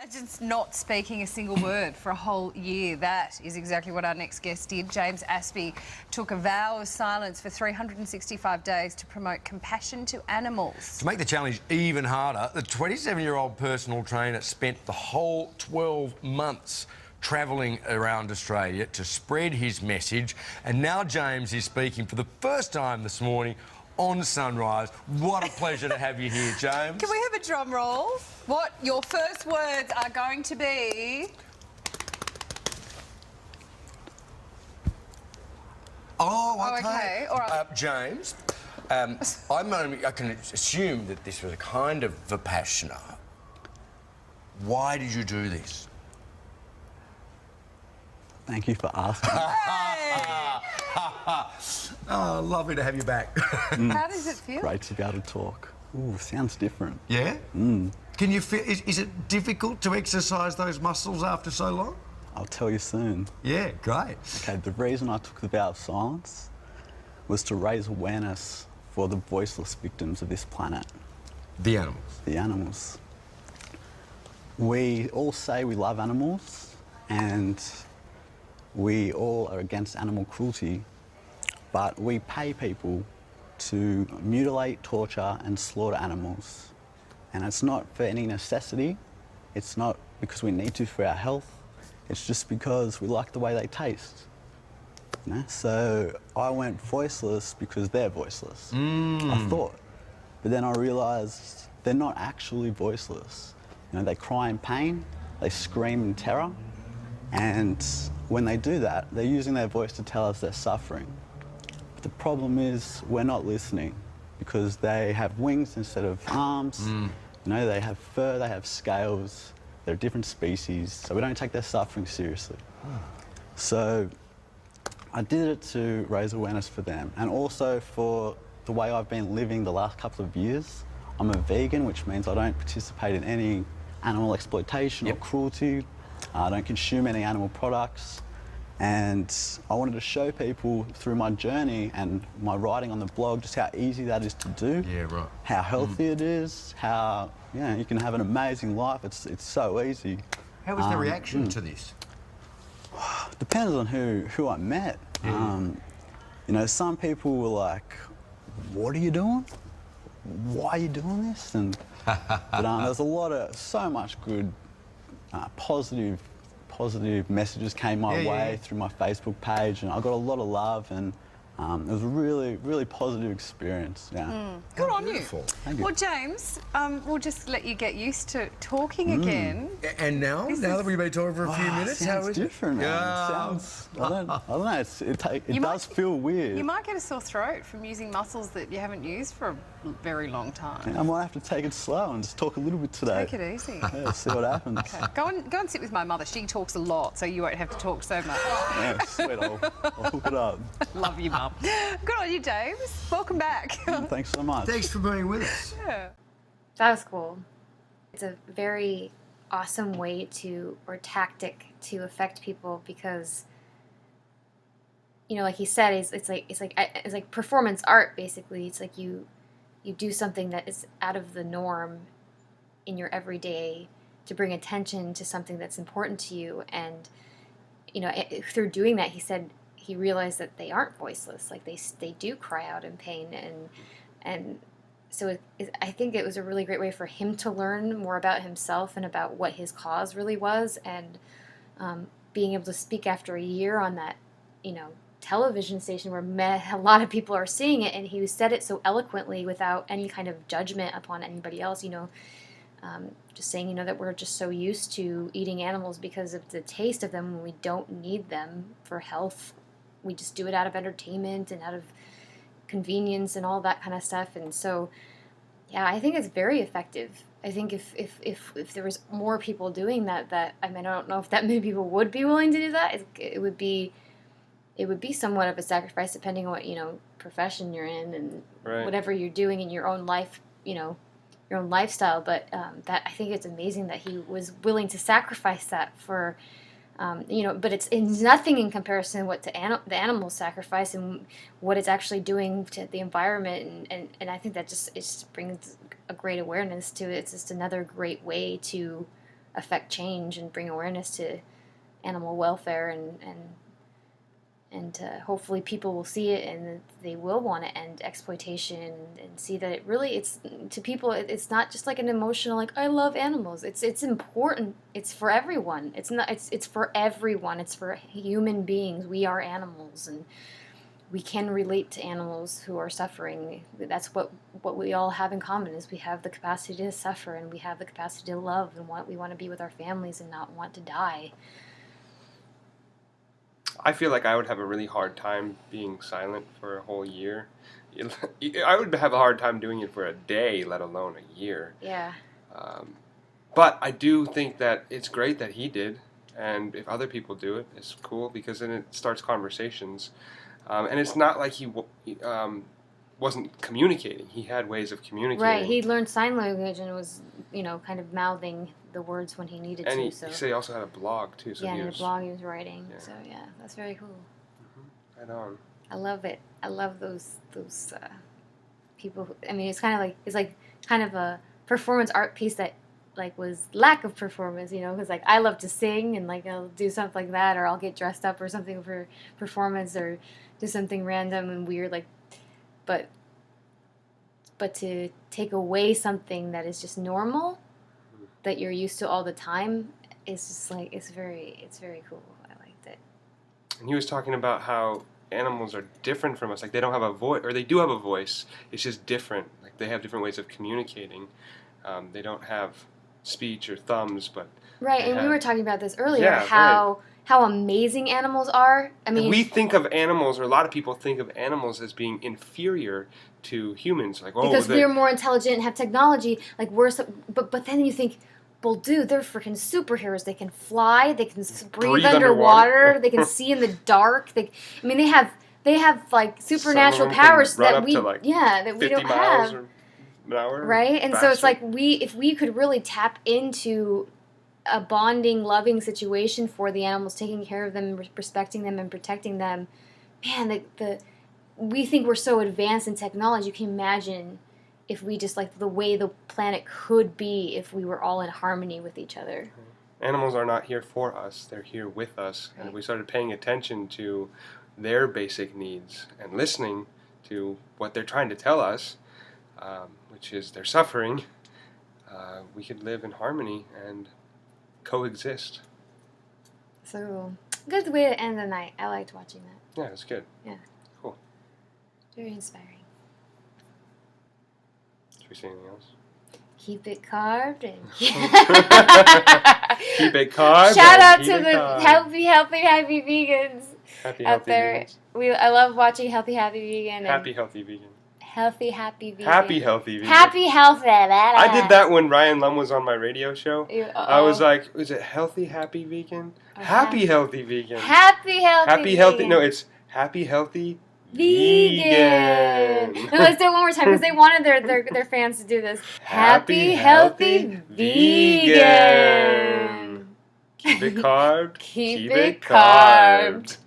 Imagine not speaking a single word for a whole year. That is exactly what our next guest did. James Aspey took a vow of silence for 365 days to promote compassion to animals. To make the challenge even harder, the 27-year-old personal trainer spent the whole 12 months travelling around Australia to spread his message, and now James is speaking for the first time this morning on Sunrise. What a pleasure to have you here, James. Can we have a drum roll? What your first words are going to be? Oh, okay. All right. James, I can assume that this was a kind of Vipassana. Why did you do this? Thank you for asking. Oh, lovely to have you back. How does it feel? Great to be able to talk. Ooh, sounds different. Yeah? Can you feel, is it difficult to exercise those muscles after so long? I'll tell you soon. Yeah, great. Okay, the reason I took the vow of silence was to raise awareness for the voiceless victims of this planet. The animals. The animals. We all say we love animals and we all are against animal cruelty, but we pay people to mutilate, torture and slaughter animals. And it's not for any necessity, it's not because we need to for our health, it's just because we like the way they taste. You know? So I went voiceless because they're voiceless, I thought. But then I realised they're not actually voiceless. You know, they cry in pain, they scream in terror, and when they do that, they're using their voice to tell us they're suffering. But the problem is we're not listening because they have wings instead of arms. You know, they have fur, they have scales, they're a different species, so we don't take their suffering seriously. So I did it to raise awareness for them and also for the way I've been living the last couple of years. I'm a vegan, which means I don't participate in any animal exploitation or cruelty. I don't consume any animal products, and I wanted to show people through my journey and my writing on the blog just how easy that is to do. Yeah, right. How healthy it is, how you can have an amazing life. It's so easy. How was the reaction to this? Depends on who I met. You know, some people were like, "What are you doing? Why are you doing this?" And but there's so much good. Positive messages came my way through my Facebook page, and I got a lot of love, and it was a really positive experience. Good on you. Thank you. Well, James, we'll just let you get used to talking again. And now that we've been talking for a few minutes, how is different, man. It sounds, I don't know, it does feel weird. You might get a sore throat from using muscles that you haven't used for a very long time. I might have to take it slow and just talk a little bit today. Take it easy. Yeah, see what happens. Okay. Go and sit with my mother. She talks a lot, so you won't have to talk so much. Yeah, sweet. I'll hook it up. Love you, Mum. Good on you, James. Welcome back. Thanks so much. Thanks for being with us. Yeah. That was cool. It's a very awesome way or tactic to affect people because, you know, like he said, it's like performance art basically. It's like you do something that is out of the norm in your everyday to bring attention to something that's important to you, and you know, through doing that, he said he realized that they aren't voiceless. Like they do cry out in pain, and so I think it was a really great way for him to learn more about himself and about what his cause really was, and being able to speak after a year on that, you know, television station where a lot of people are seeing it, and he said it so eloquently without any kind of judgment upon anybody else, you know, just saying, you know, that we're just so used to eating animals because of the taste of them when we don't need them for health. We just do it out of entertainment and out of convenience and all that kind of stuff. And so, yeah, I think it's very effective. I think if there was more people doing that, I mean, I don't know if that many people would be willing to do that. It would be somewhat of a sacrifice depending on what, you know, profession you're in and whatever you're doing in your own life, you know, your own lifestyle. But that, I think it's amazing that he was willing to sacrifice that for, you know, but it's nothing in comparison to what the animals sacrifice and what it's actually doing to the environment. And I think that it just brings a great awareness to it. It's just another great way to affect change and bring awareness to animal welfare, and hopefully people will see it and they will want to end exploitation and see that it really, it's to people, it's not just like an emotional like I love animals. It's important. It's for everyone. It's for everyone. It's for human beings. We are animals, and we can relate to animals who are suffering. That's what we all have in common, is we have the capacity to suffer, and we have the capacity to love, and we want to be with our families and not want to die. I feel like I would have a really hard time being silent for a whole year. I would have a hard time doing it for a day, let alone a year. Yeah. But I do think that it's great that he did, and if other people do it, it's cool, because then it starts conversations. And it's not like he wasn't communicating. He had ways of communicating. Right. He learned sign language and was, kind of mouthing the words when he needed and to. He said he also had a blog too. So yeah, he and was, a blog he was writing. Yeah. So yeah, that's very cool. Right on. I love it. I love those people. Who, I mean, it's like kind of a performance art piece that like was lack of performance, because like I love to sing and like I'll do something like that, or I'll get dressed up or something for performance, or do something random and weird, like, but to take away something that is just normal, that you're used to all the time, is just like it's very cool. I liked it. And he was talking about how animals are different from us. Like they don't have a voice, or they do have a voice. It's just different. Like they have different ways of communicating. They don't have speech or thumbs, but right. And we were talking about this earlier. Yeah, how amazing animals are. I mean, we think of animals, or a lot of people think of animals as being inferior to humans. Like, because we're more intelligent and have technology. Like but then you think, well, dude, they're freaking superheroes. They can fly. They can breathe underwater. They can see in the dark. They have like supernatural powers that we that we don't have. An hour, right? And faster. So it's like if we could really tap into a bonding, loving situation for the animals, taking care of them, respecting them, and protecting them, man, we think we're so advanced in technology. You can imagine if we just like the way the planet could be if we were all in harmony with each other. Animals are not here for us; they're here with us, right. And if we started paying attention to their basic needs and listening to what they're trying to tell us, which is their suffering, we could live in harmony and coexist. So, good way to end the night. I liked watching that. Yeah, it's good. Yeah. Cool. Very inspiring. Should we say anything else? Keep it carved and keep it carved. Shout out to the healthy vegans out there. Vegans. I love watching Healthy Vegan. Happy healthy vegan. Healthy vegan. Happy healthy vegan. Happy healthy. I did that when Ryan Lum was on my radio show. I was like, is it healthy happy vegan? Happy healthy vegan. Happy healthy. No, it's happy healthy vegan. No, let's do it one more time because they wanted their fans to do this. Happy healthy vegan. Keep it carved. Keep it carved.